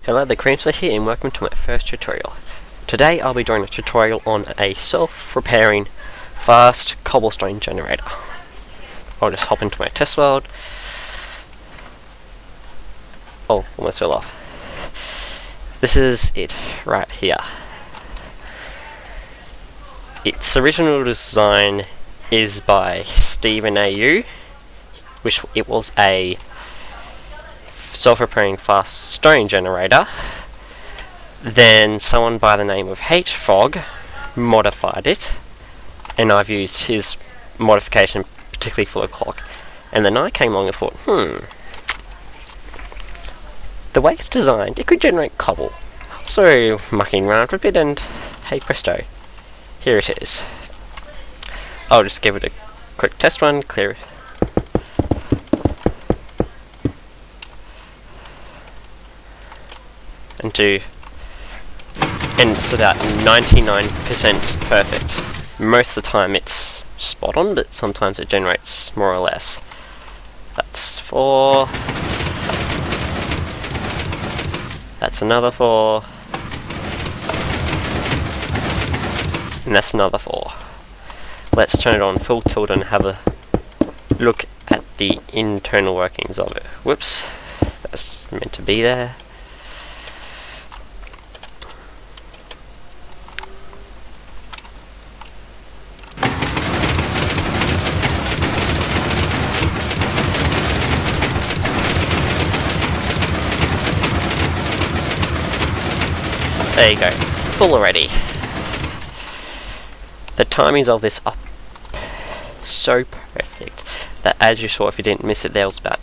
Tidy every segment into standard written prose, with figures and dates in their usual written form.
Hello, the Creamster here and welcome to my first tutorial. Today I'll be doing a tutorial on a self-repairing fast cobblestone generator. I'll just hop into my test world. Oh, almost fell off. This is it right here. Its original design is by StevenAU, which it was a self-repairing fast stone generator. Then someone by the name of hfog modified it, and I've used his modification particularly for the clock. And then I came along and thought, the way it's designed, it could generate cobble. So mucking around for a bit, and hey presto, here it is. I'll just give it a quick test run, clear it. And it's about 99% perfect. Most of the time it's spot on, but sometimes it generates more or less. That's 4. That's another 4. And that's another 4. Let's turn it on full tilt and have a look at the internal workings of it. Whoops, that's meant to be there. There you go, it's full already. The timings of this are so perfect that, as you saw, if you didn't miss it, there was about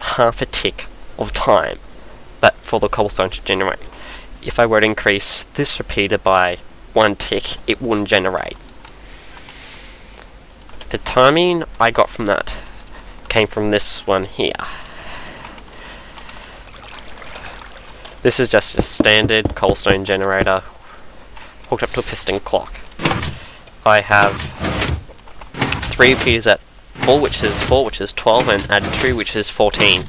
half a tick of time but for the cobblestone to generate. If I were to increase this repeater by 1 tick, it wouldn't generate. The timing I got from that came from this one here. This is just a standard cobblestone generator hooked up to a piston clock. I have 3 repeaters at 4, which is 12, and add 2, which is 14,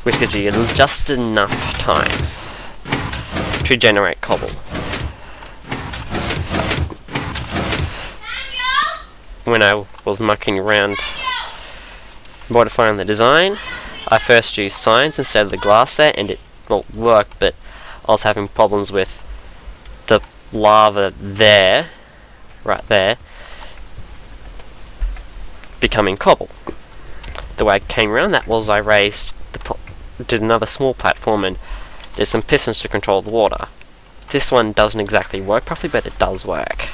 which gives you just enough time to generate cobble. When I was mucking around modifying the design, I first used signs instead of the glass there, and it worked, but I was having problems with the lava there, right there, becoming cobble. The way I came around that was I did another small platform and did some pistons to control the water. This one doesn't exactly work properly, but it does work.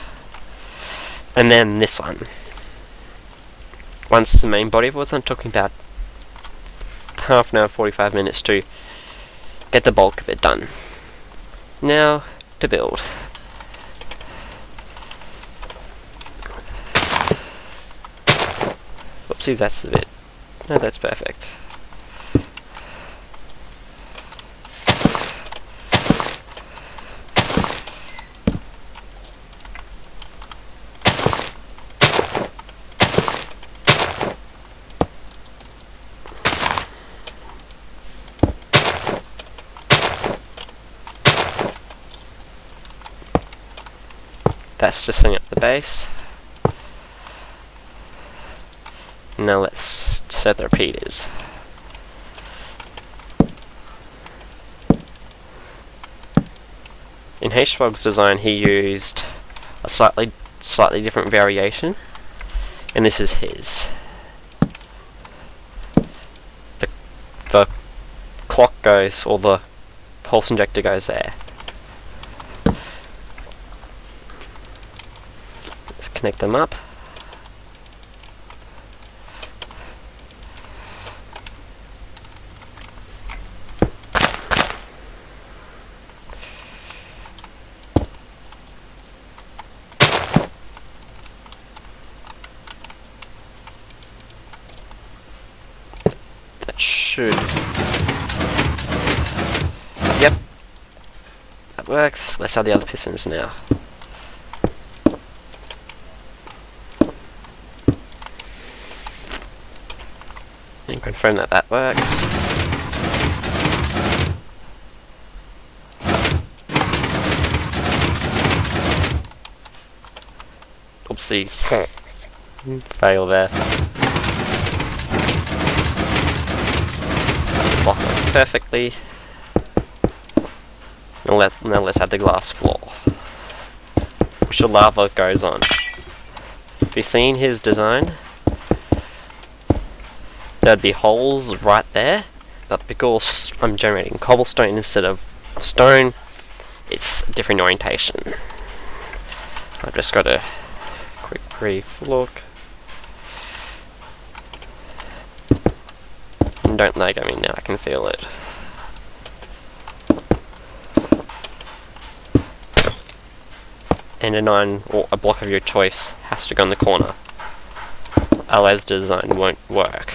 And then this one. Once the main body of it was done, took me about half an hour, 45 minutes to get the bulk of it done. Now to build. Whoopsies, that's a bit. No, that's perfect. That's just setting up the base. Now let's set the repeaters. In hfog's design, he used a slightly different variation, and this is his. The clock goes, or the pulse injector goes there. Connect them up. That should. Yep. That works. Let's add the other pistons now. And confirm that that works. Whoopsies. Fail there. Block works perfectly. Now let's add the glass floor, which the lava goes on. Have you seen his design? There'd be holes right there, but because I'm generating cobblestone instead of stone, it's a different orientation. I've just got a quick brief look. And don't lag at me now, I can feel it. And a 9 or a block of your choice has to go in the corner. Otherwise the design won't work.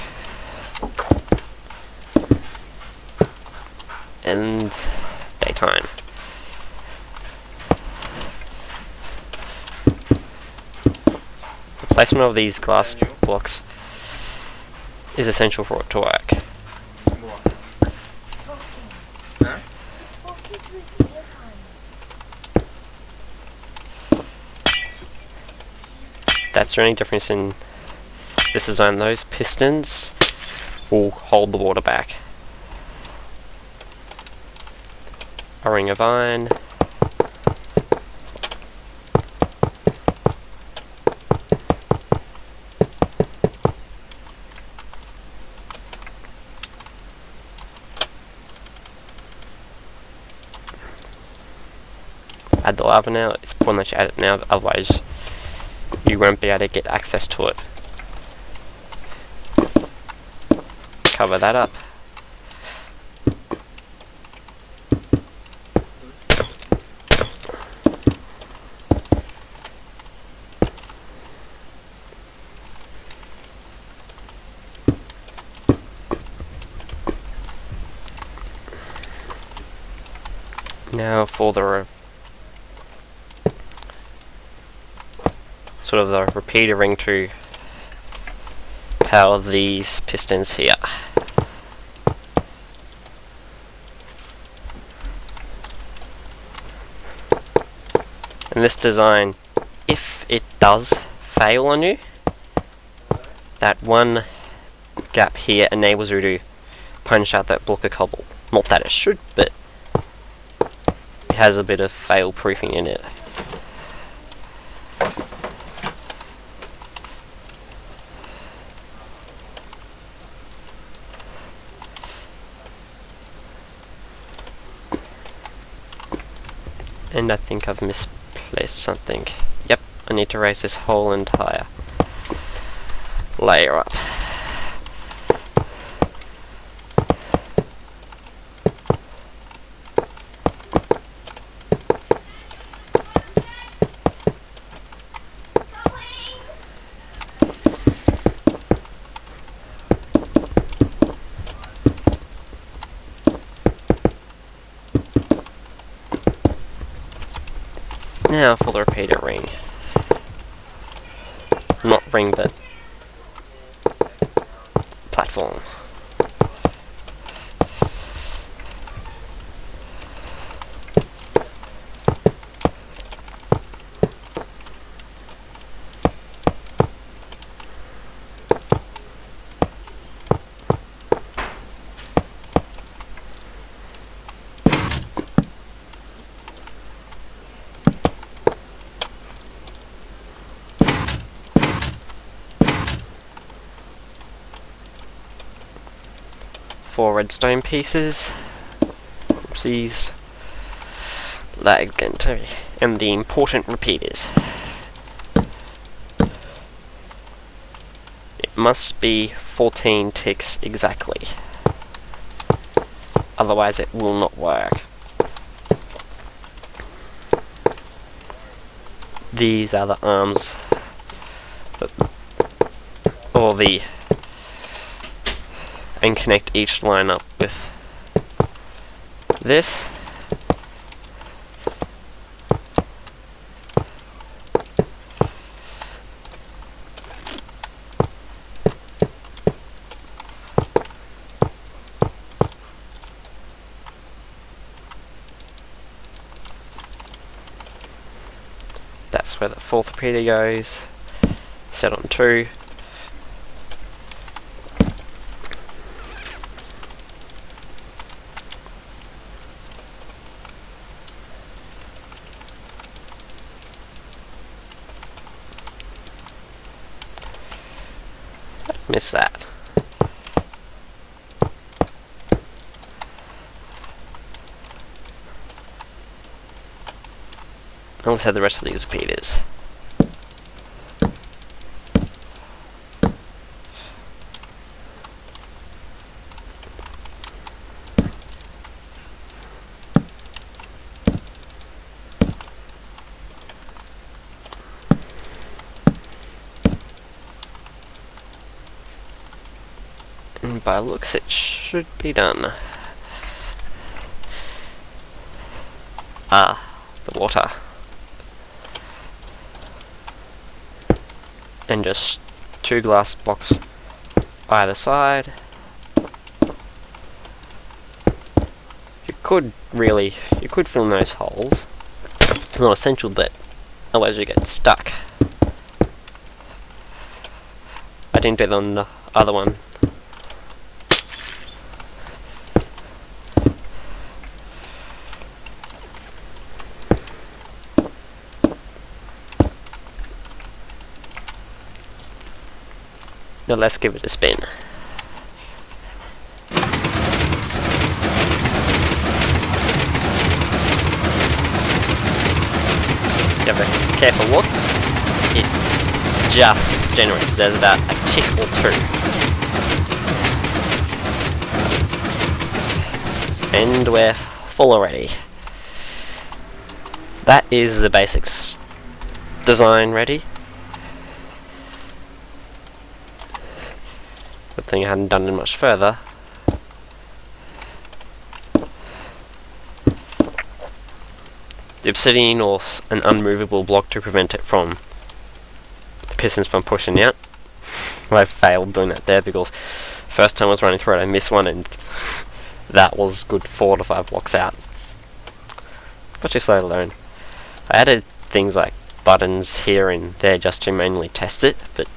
And daytime. The placement of these glass blocks is essential for it to work. That's the only difference in this design. Those pistons will hold the water back. A ring of iron. Add the lava now. It's important that you add it now, otherwise you won't be able to get access to it. Cover that up. Now for the sort of the repeater ring to power these pistons here. And this design, if it does fail on you, that one gap here enables you to punch out that block of cobble. Not that it should, but it has a bit of fail proofing in it. And I think I've misplaced something. Yep, I need to raise this whole entire layer up. Now for the repeater ring. Not ring, but platform. Four redstone pieces. Oopsies. Lag and the important repeaters. It must be 14 ticks exactly. Otherwise it will not work. These are the arms or the and connect each line up with this. That's where the fourth repeater goes. set on 2. Miss that. Now let's have the rest of these repeaters. And by looks it should be done. Ah, the water. And just 2 glass blocks either side. You could fill in those holes. It's not essential, but otherwise you get stuck. I didn't do it on the other one. Now let's give it a spin. Have a careful look. It just generates. There's about a tick or 2. And we're full already. That is the basics design ready. Good thing I hadn't done it much further. The obsidian or an unmovable block to prevent it from the pistons from pushing out. Well, I failed doing that there because first time I was running through it I missed one and that was good 4 to 5 blocks out. But you slowly learn. I added things like buttons here and there just to manually test it, but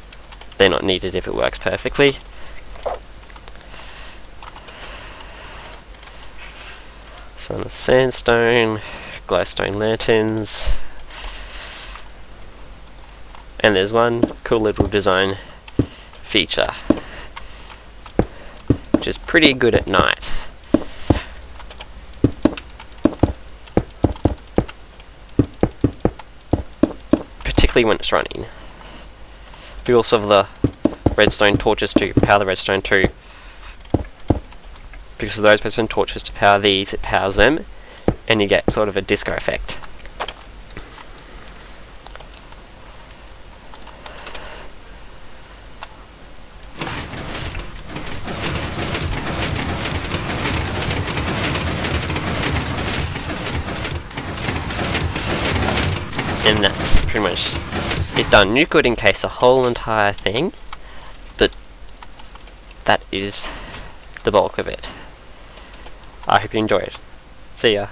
they're not needed if it works perfectly. Some sandstone, glowstone lanterns, and there's one cool little design feature which is pretty good at night. Particularly when it's running. We also have the redstone torches to power the redstone too. Because of those redstone torches to power these, it powers them, and you get sort of a disco effect. And that's pretty much it done. You could encase a whole entire thing, but that is the bulk of it. I hope you enjoy it. See ya.